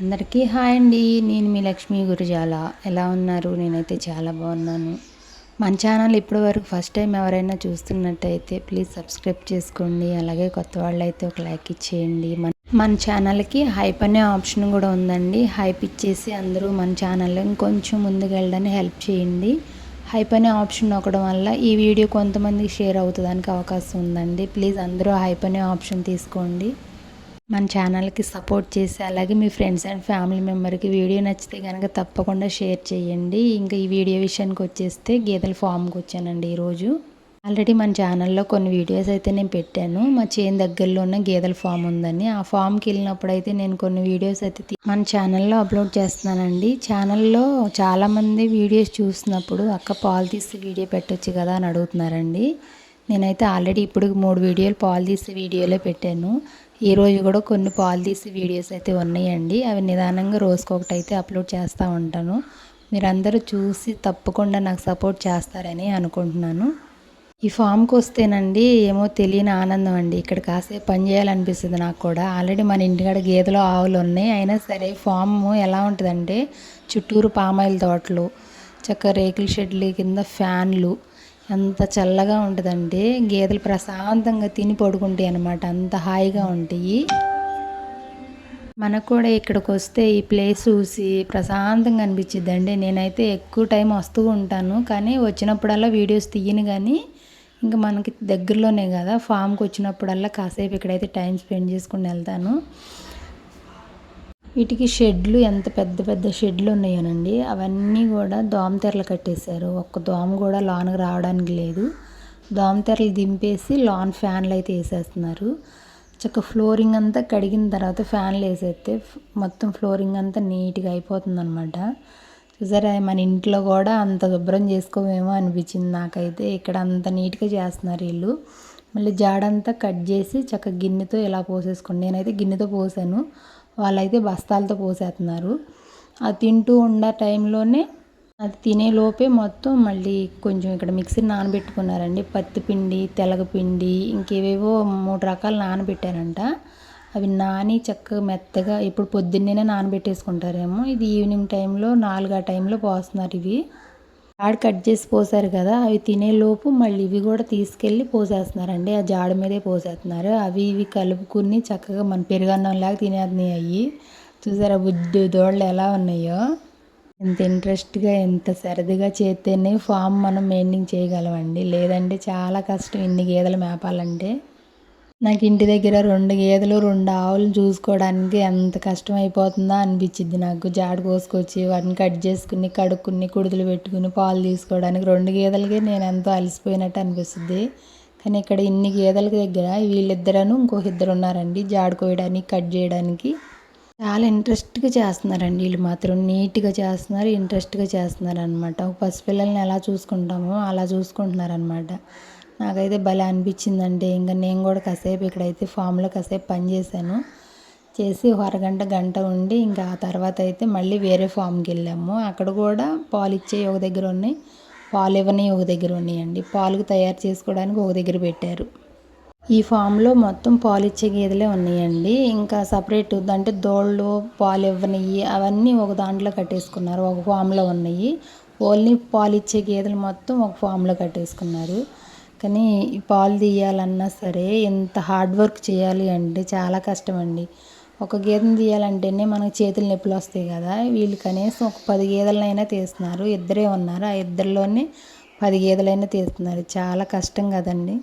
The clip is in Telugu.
అందరికీ హాయ్ అండి. నేను మీ లక్ష్మీ గురజాల. ఎలా ఉన్నారు? నేనైతే చాలా బాగున్నాను. మన ఛానల్ ఇప్పటి వరకు ఫస్ట్ టైం ఎవరైనా చూస్తున్నట్టయితే ప్లీజ్ సబ్స్క్రైబ్ చేసుకోండి. అలాగే కొత్త వాళ్ళైతే ఒక లైక్ ఇచ్చేయండి. మన ఛానల్కి హైప్ అనే ఆప్షన్ కూడా ఉందండి. హైప్ ఇచ్చేసి అందరూ మన ఛానల్ ఇంకొంచెం ముందుకు వెళ్ళడానికి హెల్ప్ చేయండి. హైప్ అనే ఆప్షన్ నొక్కడం వల్ల ఈ వీడియో కొంతమందికి షేర్ అవుతుందానికి అవకాశం ఉందండి. ప్లీజ్ అందరూ హైప్ అనే ఆప్షన్ తీసుకోండి. మన ఛానల్కి సపోర్ట్ చేసి అలాగే మీ ఫ్రెండ్స్ అండ్ ఫ్యామిలీ మెంబర్కి వీడియో నచ్చితే కనుక తప్పకుండా షేర్ చేయండి. ఇంకా ఈ వీడియో విషయానికి వచ్చేస్తే గేదెల ఫామ్కి వచ్చానండి ఈరోజు. ఆల్రెడీ మన ఛానల్లో కొన్ని వీడియోస్ అయితే నేను పెట్టాను. మా చేను దగ్గరలో ఉన్న గేదెల ఫామ్ ఉందని. ఆ ఫామ్కి వెళ్ళినప్పుడు అయితే నేను కొన్ని వీడియోస్ అయితే మన ఛానల్లో అప్లోడ్ చేస్తున్నానండి. ఛానల్లో చాలామంది వీడియోస్ చూసినప్పుడు అక్క పాలు తీసి వీడియో పెట్టొచ్చు కదా అని అడుగుతున్నారండి. నేనైతే ఆల్రెడీ ఇప్పుడు 3 వీడియోలు పాలు తీసి వీడియోలే పెట్టాను. ఈరోజు కూడా కొన్ని పాలు తీసి వీడియోస్ అయితే ఉన్నాయండి. అవి నిదానంగా రోజుకొకటి అయితే అప్లోడ్ చేస్తూ ఉంటాను. మీరందరూ చూసి తప్పకుండా నాకు సపోర్ట్ చేస్తారని అనుకుంటున్నాను. ఈ ఫామ్కి వస్తేనండి ఏమో తెలియని ఆనందం అండి. ఇక్కడ కాసేపు పని చేయాలనిపిస్తుంది నాకు కూడా. ఆల్రెడీ మన ఇంటికాడ గేదెలు ఆవులు ఉన్నాయి. అయినా సరే ఫామ్ ఎలా ఉంటుందంటే చుట్టూరు పామాయిల్ తోటలు, చక్కగా రేకుల షెడ్లు కింద ఫ్యాన్లు, ఎంత చల్లగా ఉంటుందంటే గేదెలు ప్రశాంతంగా తిని పడుకుంటాయి అన్నమాట. అంత హాయిగా ఉంటాయి. మనకు కూడా ఇక్కడికి వస్తే ఈ ప్లేస్ చూసి ప్రశాంతంగా అనిపించిద్దండి. నేనైతే ఎక్కువ టైం వస్తూ ఉంటాను, కానీ వచ్చినప్పుడల్లా వీడియోస్ తీయను. కానీ ఇంకా మనకి దగ్గరలోనే కదా, ఫామ్కి వచ్చినప్పుడల్లా కాసేపు ఇక్కడైతే టైం స్పెండ్ చేసుకుని వెళ్తాను. వీటికి షెడ్లు ఎంత పెద్ద పెద్ద షెడ్లు ఉన్నాయోనండి. అవన్నీ కూడా దోమతెరలు కట్టేశారు. ఒక్క దోమ కూడా లోనకి రావడానికి లేదు. దోమతెరలు దింపేసి లోన్ ఫ్యాన్లు అయితే వేసేస్తున్నారు. చక్క ఫ్లోరింగ్ అంతా కడిగిన తర్వాత ఫ్యాన్లు వేసేస్తే మొత్తం ఫ్లోరింగ్ అంతా నీట్గా అయిపోతుంది అనమాట. చూసారా, మన ఇంట్లో కూడా అంత శుభ్రం చేసుకోమేమో అనిపించింది నాకైతే. ఇక్కడ అంత నీట్గా చేస్తున్నారు వీళ్ళు. మళ్ళీ జాడంతా కట్ చేసి చక్క గిన్నెతో ఇలా పోసేసుకోండి. నేనైతే గిన్నెతో పోసాను, వాళ్ళైతే బస్తాలతో పోసేస్తున్నారు. అది తింటూ ఉన్న టైంలోనే అది తినే లోపే మొత్తం మళ్ళీ కొంచెం ఇక్కడ మిక్సీ నానబెట్టుకున్నారండి. పత్తిపిండి, తెలగపిండి, ఇంకేవేవో 3 రకాలు నానబెట్టారంట. అవి నాని చక్కగా మెత్తగా ఇప్పుడు పొద్దున్నే నానబెట్టేసుకుంటారేమో. ఇది ఈవినింగ్ టైంలో 4 ఆ టైంలో పోస్తున్నారు. ఇవి జాడ కట్ చేసి పోసారు కదా, అవి తినేలోపు మళ్ళీ ఇవి కూడా తీసుకెళ్ళి పోసేస్తున్నారండి. ఆ జాడ మీదే పోసేస్తున్నారు. అవి ఇవి కలుపుకుని చక్కగా మన పెరుగన్నంలాగా తినేస్తున్నాయి అవి. చూసారా బుడ్డు దోళ్ళు ఎలా ఉన్నాయో. ఎంత ఇంట్రెస్ట్గా ఎంత సరదాగా చేస్తేనే ఫామ్ మనం మెయింటైన్ చేయగలమండి. లేదంటే చాలా కష్టం ఇన్ని గేదెలు మేపాలంటే. నాకు ఇంటి దగ్గర 2 గేదెలు 2 ఆవులను చూసుకోవడానికి ఎంత కష్టం అయిపోతుందో అనిపించిద్ది నాకు. జాడ కోసుకొచ్చి వాటిని కట్ చేసుకుని కడుక్కుని కుడుతులు పెట్టుకుని పాలు తీసుకోవడానికి 2 గేదెలకే నేను ఎంతో అలసిపోయినట్టు అనిపిస్తుంది. కానీ ఇక్కడ ఇన్ని గేదెల దగ్గర వీళ్ళిద్దరను ఇంకొక ఇద్దరు ఉన్నారండి జాడ కోయడానికి కట్ చేయడానికి. చాలా ఇంట్రెస్ట్గా చేస్తున్నారండి వీళ్ళు మాత్రం. నీట్గా చేస్తున్నారు, ఇంట్రెస్ట్గా చేస్తున్నారు అనమాట. పసిపిల్లల్ని ఎలా చూసుకుంటామో అలా చూసుకుంటున్నారు అనమాట. నాకైతే భలే అనిపించిందండి. ఇంకా నేను కూడా కాసేపు ఇక్కడైతే ఫామ్లో కాసేపు పని చేశాను. చేసి ఒక అరగంట గంట ఉండి ఇంకా ఆ తర్వాత అయితే మళ్ళీ వేరే ఫామ్కి వెళ్ళాము. అక్కడ కూడా పాలు ఇచ్చేవి ఒక దగ్గర ఉన్నాయి, పాలు ఇవ్వని ఒక దగ్గర ఉన్నాయండి. పాలు తయారు చేసుకోవడానికి ఒక దగ్గర పెట్టారు. ఈ ఫామ్లో మొత్తం పాలు ఇచ్చే గేదెలే ఉన్నాయండి. ఇంకా సపరేట్ అంటే దోళ్ళు పాలు ఇవ్వనివి అవన్నీ ఒక దాంట్లో కట్టేసుకున్నారు. ఒక ఫామ్లో ఉన్నాయి. ఓన్లీ పాలు ఇచ్చే గేదెలు మొత్తం ఒక ఫామ్లో కట్టేసుకున్నారు. కానీ ఈ పాలు తీయాలన్నా సరే ఎంత హార్డ్ వర్క్ చేయాలి అంటే చాలా కష్టం అండి. ఒక గేదెని తీయాలంటేనే మనకు చేతులు నొప్పులు వస్తాయి కదా. వీళ్ళు కనీసం ఒక 10 గేదెలనైనా తీస్తున్నారు. ఇద్దరే ఉన్నారు, ఆ ఇద్దరిలోనే 10 గేదెలైనా తీస్తున్నారు. చాలా కష్టం కదండి.